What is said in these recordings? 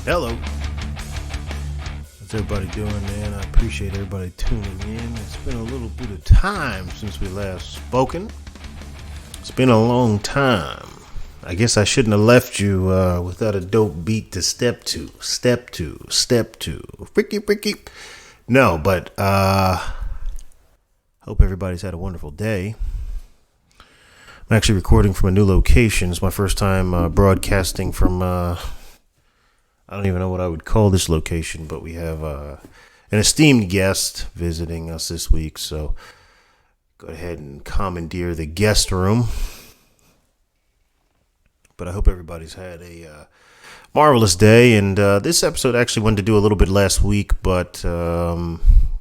Hello. How's everybody doing, man? I appreciate everybody tuning in. It's been a little bit of time since we last spoken. It's been a long time. I guess I shouldn't have left you without a dope beat to step to. Freaky. No, but hope everybody's had a wonderful day. I'm actually recording from a new location. It's my first time broadcasting from... I don't even know what I would call this location, but we have an esteemed guest visiting us this week, so go ahead and commandeer the guest room. But I hope everybody's had a marvelous day, and this episode actually wanted to do a little bit last week, but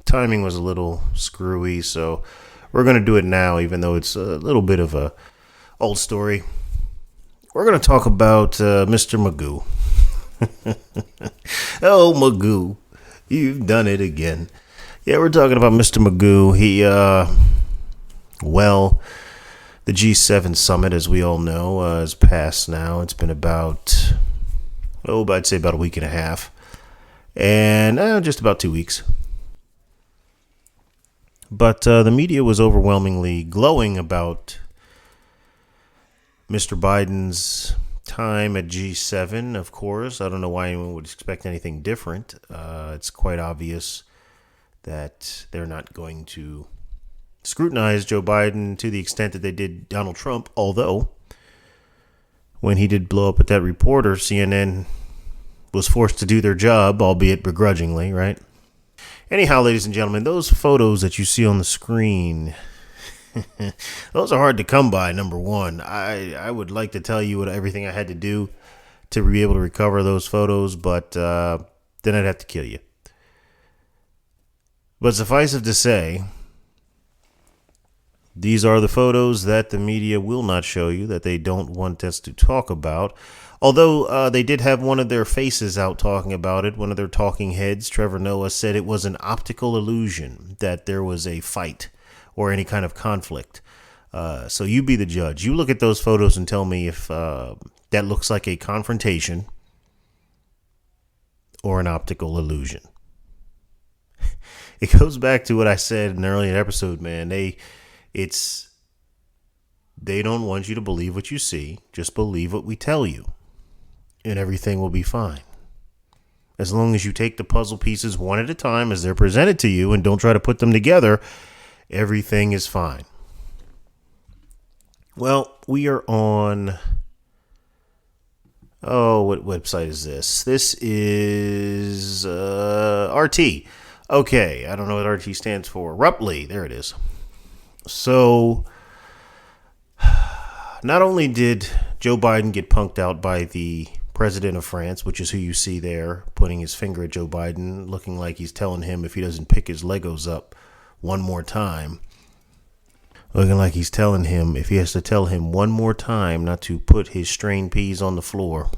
timing was a little screwy, so we're going to do it now, even though it's a little bit of a old story. We're going to talk about Mr. Magoo. Oh, Magoo, you've done it again. Yeah, we're talking about Mr. Magoo. He, the G7 summit, as we all know, has passed now. It's been about, I'd say about a week and a half. And just about 2 weeks. But the media was overwhelmingly glowing about Mr. Biden's time at G7, of course. I don't know why anyone would expect anything different. It's quite obvious that they're not going to scrutinize Joe Biden to the extent that they did Donald Trump, although when he did blow up at that reporter, CNN was forced to do their job, albeit begrudgingly, right? Anyhow, ladies and gentlemen, those photos that you see on the screen, those are hard to come by, number one. I would like to tell you everything I had to do to be able to recover those photos, but then I'd have to kill you. But suffice it to say, these are the photos that the media will not show you, that they don't want us to talk about. Although they did have one of their faces out talking about it. One of their talking heads, Trevor Noah, said it was an optical illusion, that there was a fight or any kind of conflict. So you be the judge. You look at those photos and tell me if that looks like a confrontation or an optical illusion. It goes back to what I said in an earlier episode, man. They don't want you to believe what you see. Just believe what we tell you, and everything will be fine. As long as you take the puzzle pieces one at a time as they're presented to you and don't try to put them together, everything is fine. Well, we are on... what website is this? This is RT. Okay, I don't know what RT stands for. Ruptly, there it is. So, not only did Joe Biden get punked out by the president of France, which is who you see there, putting his finger at Joe Biden, looking like he's telling him if he doesn't pick his Legos up one more time, looking like he's telling him if he has to tell him one more time not to put his strained peas on the floor.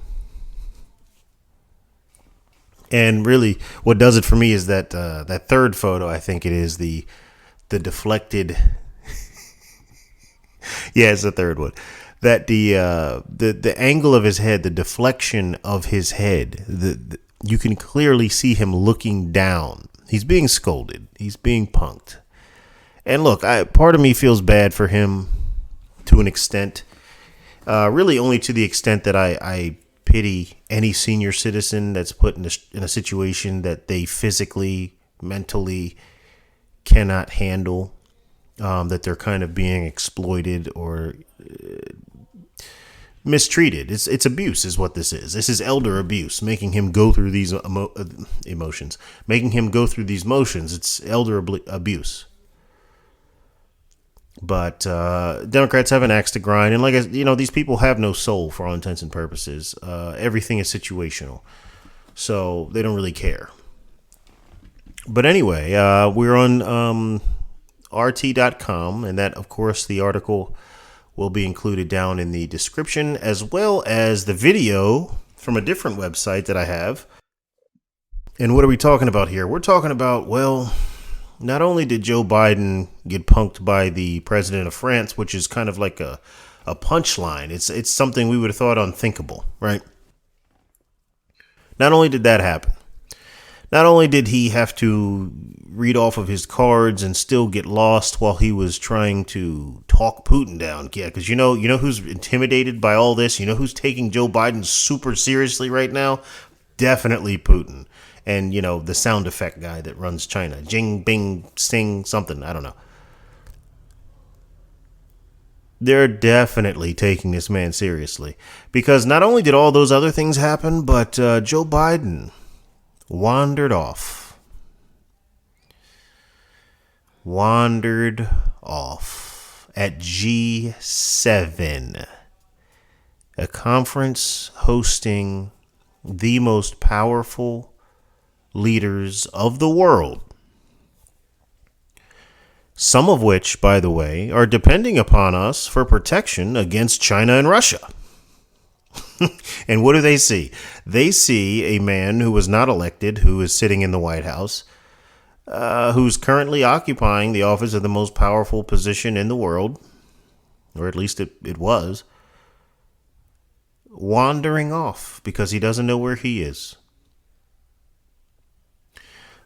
And really, what does it for me is that that third photo. I think it is the deflected. Yeah, it's the third one. That the angle of his head, the deflection of his head, you can clearly see him looking down. He's being scolded. He's being punked. And look, part of me feels bad for him to an extent. Really only to the extent that I pity any senior citizen that's put in a situation that they physically, mentally cannot handle. That they're kind of being exploited or mistreated. It's abuse is what this is. This is elder abuse, making him go through these emotions, making him go through these motions. It's elder abuse. But Democrats have an axe to grind, and these people have no soul for all intents and purposes. Everything is situational, so they don't really care. But anyway, we're on RT.com, and that, of course, the article will be included down in the description, as well as the video from a different website that I have. And what are we talking about here? We're talking about, not only did Joe Biden get punked by the president of France, which is kind of like a punchline. It's something we would have thought unthinkable, right? Not only did that happen, not only did he have to read off of his cards and still get lost while he was trying to talk Putin down. Yeah, because you know who's intimidated by all this? You know who's taking Joe Biden super seriously right now? Definitely Putin. And, the sound effect guy that runs China. Jing, bing, sing, something. I don't know. They're definitely taking this man seriously. Because not only did all those other things happen, but Joe Biden wandered off. At G7, a conference hosting the most powerful leaders of the world. Some of which, by the way, are depending upon us for protection against China and Russia. And what do they see? They see a man who was not elected, who is sitting in the White House, who's currently occupying the office of the most powerful position in the world, or at least it was, wandering off because he doesn't know where he is.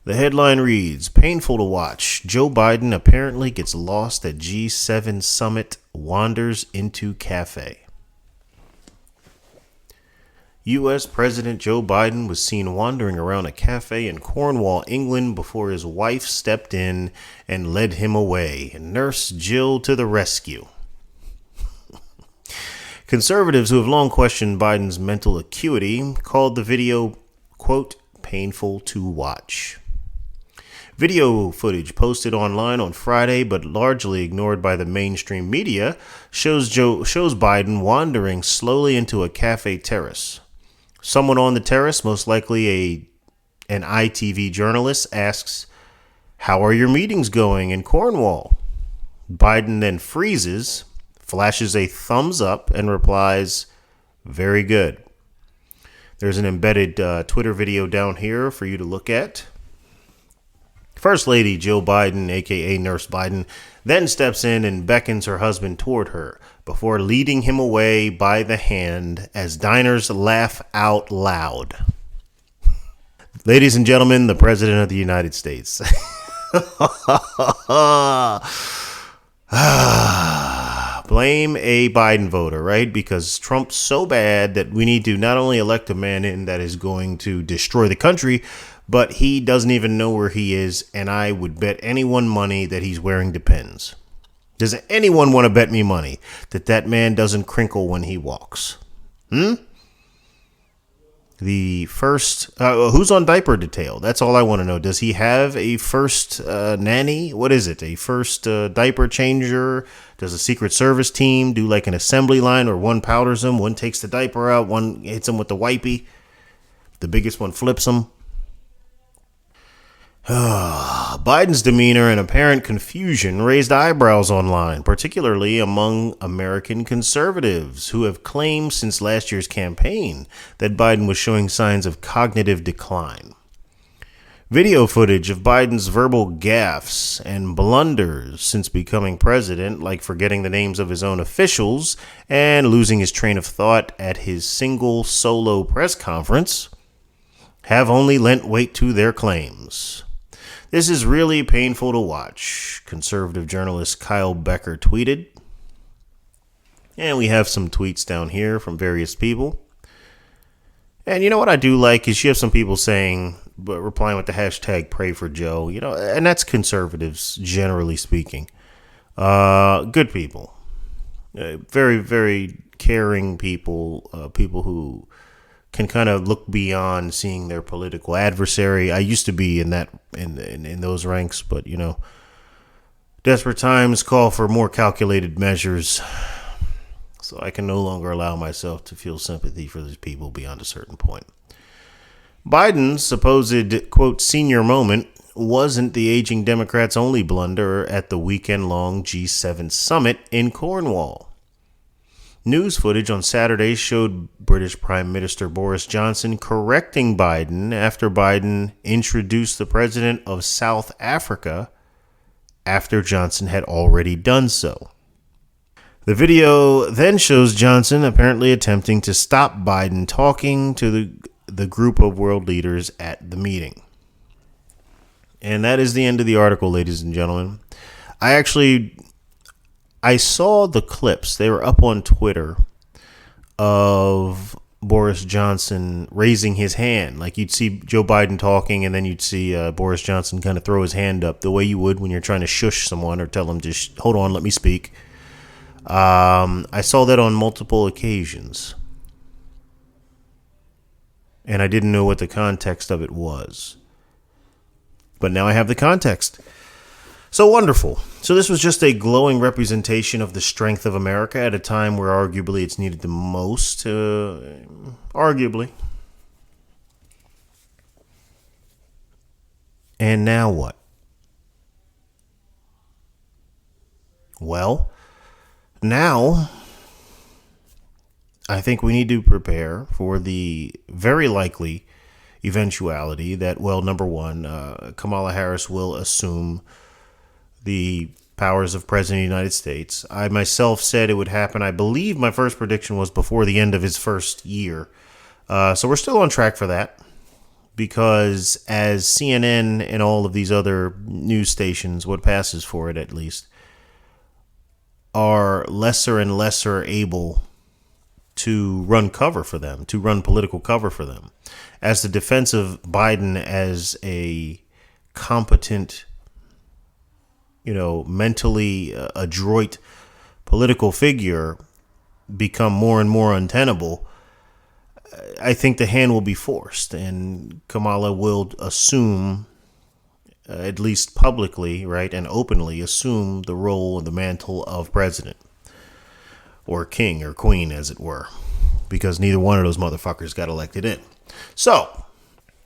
The headline reads, "Painful to watch. Joe Biden apparently gets lost at G7 summit, wanders into cafe." U.S. President Joe Biden was seen wandering around a cafe in Cornwall, England, before his wife stepped in and led him away. Nurse Jill to the rescue. Conservatives who have long questioned Biden's mental acuity called the video, quote, "painful to watch." Video footage posted online on Friday, but largely ignored by the mainstream media, shows Biden wandering slowly into a cafe terrace. Someone on the terrace, most likely an ITV journalist, asks, "How are your meetings going in Cornwall?" Biden then freezes, flashes a thumbs up, and replies, "Very good." There's an embedded Twitter video down here for you to look at. First Lady Jill Biden, aka Nurse Biden, then steps in and beckons her husband toward her before leading him away by the hand as diners laugh out loud. Ladies and gentlemen, the President of the United States. Blame a Biden voter, right? Because Trump's so bad that we need to not only elect a man in that is going to destroy the country, but he doesn't even know where he is, and I would bet anyone money that he's wearing Depends. Does anyone want to bet me money that man doesn't crinkle when he walks? The first, who's on diaper detail? That's all I want to know. Does he have a first nanny? What is it? A first diaper changer? Does a Secret Service team do like an assembly line where one powders him, one takes the diaper out, one hits him with the wipey, the biggest one flips him? Biden's demeanor and apparent confusion raised eyebrows online, particularly among American conservatives who have claimed since last year's campaign that Biden was showing signs of cognitive decline. Video footage of Biden's verbal gaffes and blunders since becoming president, like forgetting the names of his own officials and losing his train of thought at his single solo press conference, have only lent weight to their claims. "This is really painful to watch," conservative journalist Kyle Becker tweeted. And we have some tweets down here from various people. And you know what I do like is you have some people saying, but replying with the hashtag pray for Joe, and that's conservatives, generally speaking. Good people. Very, very caring people, people who can kind of look beyond seeing their political adversary. I used to be in those ranks, but desperate times call for more calculated measures. So I can no longer allow myself to feel sympathy for these people beyond a certain point. Biden's supposed, quote, senior moment wasn't the aging Democrats' only blunder at the weekend-long G7 summit in Cornwall. News footage on Saturday showed British Prime Minister Boris Johnson correcting Biden after Biden introduced the president of South Africa after Johnson had already done so. The video then shows Johnson apparently attempting to stop Biden talking to the group of world leaders at the meeting. And that is the end of the article, ladies and gentlemen. I saw the clips. They were up on Twitter of Boris Johnson raising his hand. Like you'd see Joe Biden talking, and then you'd see Boris Johnson kind of throw his hand up the way you would when you're trying to shush someone or tell them just hold on, let me speak. I saw that on multiple occasions, and I didn't know what the context of it was. But now I have the context. So wonderful. So this was just a glowing representation of the strength of America at a time where arguably it's needed the most. Arguably. And now what? Well, now I think we need to prepare for the very likely eventuality that, well, number one, Kamala Harris will assume the powers of President of the United States. I myself said it would happen. I believe my first prediction was before the end of his first year. So we're still on track for that, because as CNN and all of these other news stations, what passes for it at least, are lesser and lesser able to run cover for them, to run political cover for them. As the defense of Biden as a competent, mentally adroit political figure become more and more untenable, I think the hand will be forced, and Kamala will assume, at least publicly, right, and openly assume the role, the mantle of president, or king or queen, as it were, because neither one of those motherfuckers got elected in. So,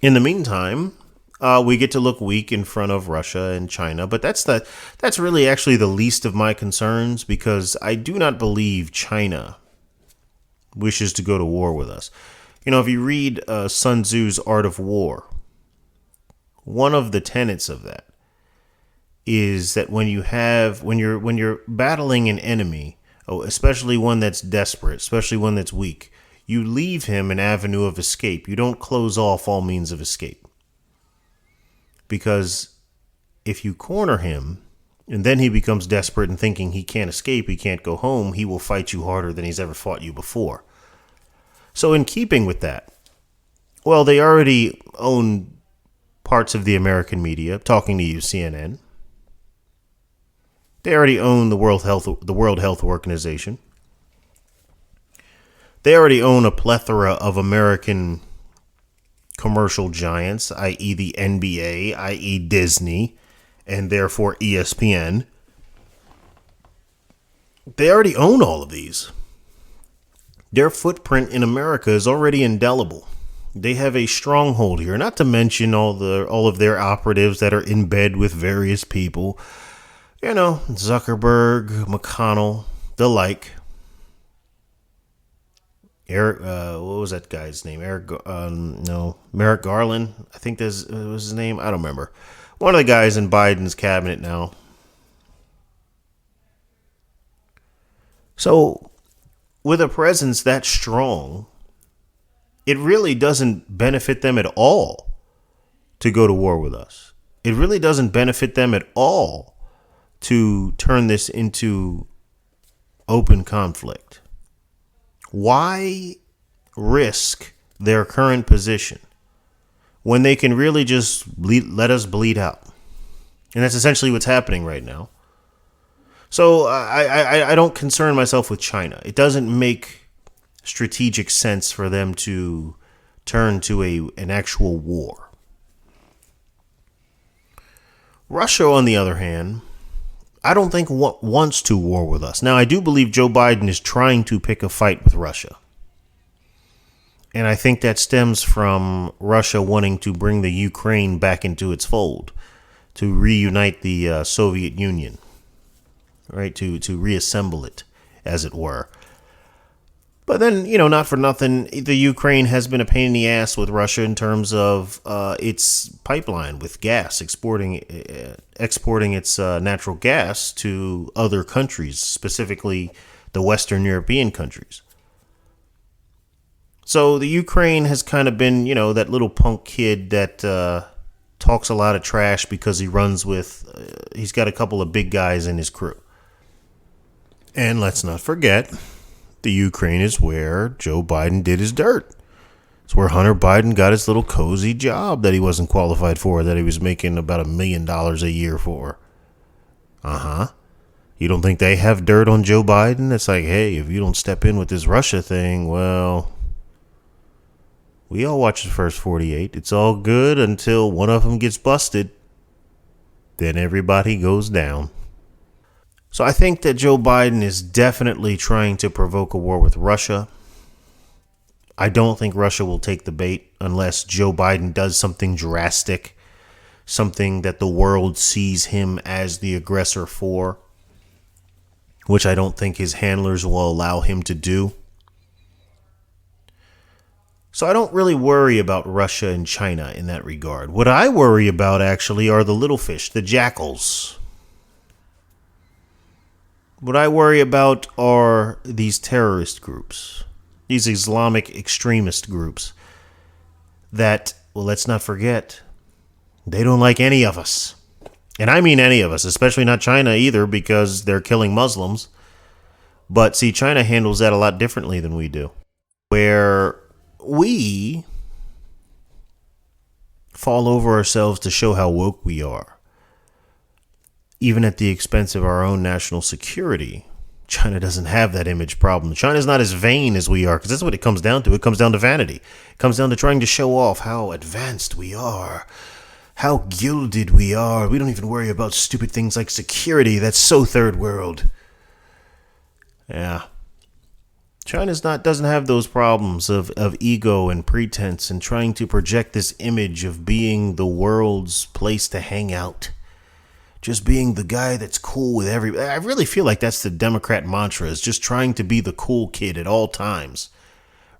in the meantime, we get to look weak in front of Russia and China, but that's really actually the least of my concerns, because I do not believe China wishes to go to war with us. If you read Sun Tzu's Art of War, one of the tenets of that is that when you're battling an enemy, especially one that's desperate, especially one that's weak, you leave him an avenue of escape. You don't close off all means of escape. Because if you corner him and then he becomes desperate and thinking he can't escape, he can't go home, he will fight you harder than he's ever fought you before. So in keeping with that, well, they already own parts of the American media, talking to you, CNN. They already own the World Health Organization. They already own a plethora of American commercial giants, i.e. the NBA, i.e. Disney, and therefore ESPN. They already own all of these. Their footprint in America is already indelible. They have a stronghold here, not to mention all of their operatives that are in bed with various people. Zuckerberg, McConnell, the like. Eric, what was that guy's name? Merrick Garland. I think was his name. I don't remember. One of the guys in Biden's cabinet now. So, with a presence that strong, it really doesn't benefit them at all to go to war with us. It really doesn't benefit them at all to turn this into open conflict. Why risk their current position when they can really just let us bleed out? And that's essentially what's happening right now. So I don't concern myself with China. It doesn't make strategic sense for them to turn to an actual war. Russia, on the other hand, I don't think wants to war with us. Now, I do believe Joe Biden is trying to pick a fight with Russia. And I think that stems from Russia wanting to bring the Ukraine back into its fold, to reunite the Soviet Union, right? To reassemble it, as it were. But then, not for nothing, the Ukraine has been a pain in the ass with Russia in terms of its pipeline with gas, exporting its natural gas to other countries, specifically the Western European countries. So the Ukraine has kind of been, that little punk kid that talks a lot of trash because he runs with, he's got a couple of big guys in his crew. And let's not forget, the Ukraine is where Joe Biden did his dirt. It's where Hunter Biden got his little cozy job that he wasn't qualified for, that he was making about $1 million a year for. You don't think they have dirt on Joe Biden? It's like, hey, if you don't step in with this Russia thing, well, we all watch the first 48. It's all good until one of them gets busted. Then everybody goes down. So I think that Joe Biden is definitely trying to provoke a war with Russia. I don't think Russia will take the bait unless Joe Biden does something drastic, something that the world sees him as the aggressor for, which I don't think his handlers will allow him to do. So I don't really worry about Russia and China in that regard. What I worry about actually are the little fish, the jackals. What I worry about are these terrorist groups, these Islamic extremist groups that, well, let's not forget, they don't like any of us. And I mean any of us, especially not China either, because they're killing Muslims. But see, China handles that a lot differently than we do, where we fall over ourselves to show how woke we are, even at the expense of our own national security. China doesn't have that image problem. China's not as vain as we are, because that's what it comes down to. It comes down to vanity. It comes down to trying to show off how advanced we are, how gilded we are. We don't even worry about stupid things like security. That's so third world. Yeah. Doesn't have those problems of ego and pretense and trying to project this image of being the world's place to hang out. Just being the guy that's cool with everybody. I really feel like that's the Democrat mantra, is just trying to be the cool kid at all times,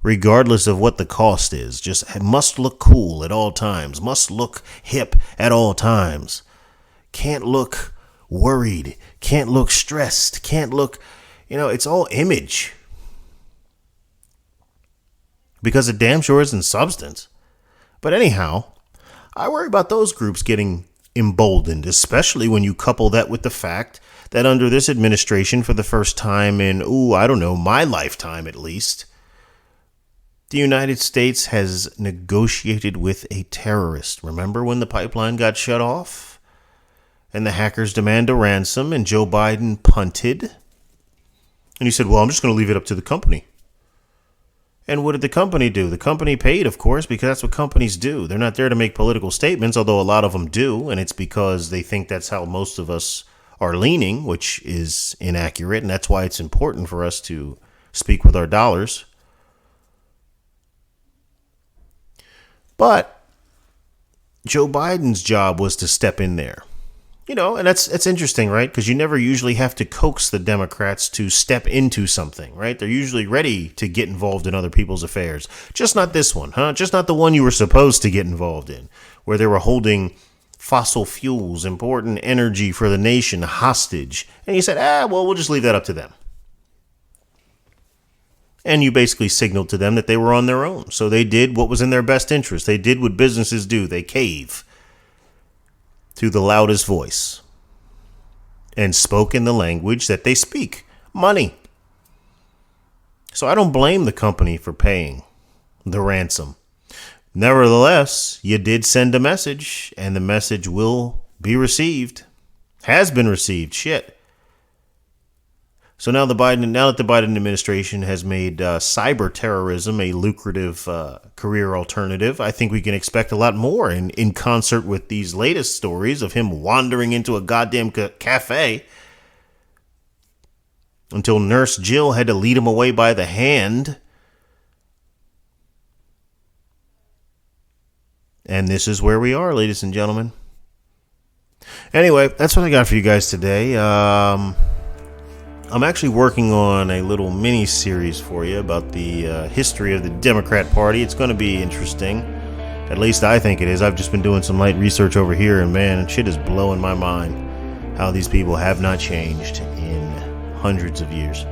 regardless of what the cost is. Just must look cool at all times, must look hip at all times. Can't look worried, can't look stressed, can't look, it's all image. Because it damn sure isn't substance. But anyhow, I worry about those groups getting emboldened, especially when you couple that with the fact that under this administration, for the first time in, my lifetime at least, the United States has negotiated with a terrorist. Remember when the pipeline got shut off and the hackers demand a ransom and Joe Biden punted? And he said, well, I'm just going to leave it up to the company. And what did the company do? The company paid, of course, because that's what companies do. They're not there to make political statements, although a lot of them do. And it's because they think that's how most of us are leaning, which is inaccurate. And that's why it's important for us to speak with our dollars. But Joe Biden's job was to step in there. And that's interesting, right? Because you never usually have to coax the Democrats to step into something, right? They're usually ready to get involved in other people's affairs. Just not this one, huh? Just not the one you were supposed to get involved in, where they were holding fossil fuels, important energy for the nation hostage. And you said, we'll just leave that up to them. And you basically signaled to them that they were on their own. So they did what was in their best interest. They did what businesses do. They cave to the loudest voice and spoke in the language that they speak, money. So I don't blame the company for paying the ransom. Nevertheless, you did send a message, and the message will be received, has been received. Shit. So now that the Biden administration has made cyber terrorism a lucrative career alternative, I think we can expect a lot more in concert with these latest stories of him wandering into a goddamn cafe until Nurse Jill had to lead him away by the hand. And this is where we are, ladies and gentlemen. Anyway, that's what I got for you guys today. I'm actually working on a little mini series for you about the history of the Democrat Party. It's going to be interesting. At least I think it is. I've just been doing some light research over here, and man, shit is blowing my mind how these people have not changed in hundreds of years.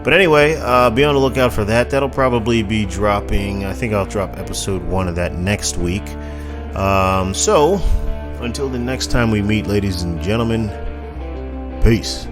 But anyway, be on the lookout for that. That'll probably be dropping. I think I'll drop episode 1 of that next week. So, until the next time we meet, ladies and gentlemen, peace.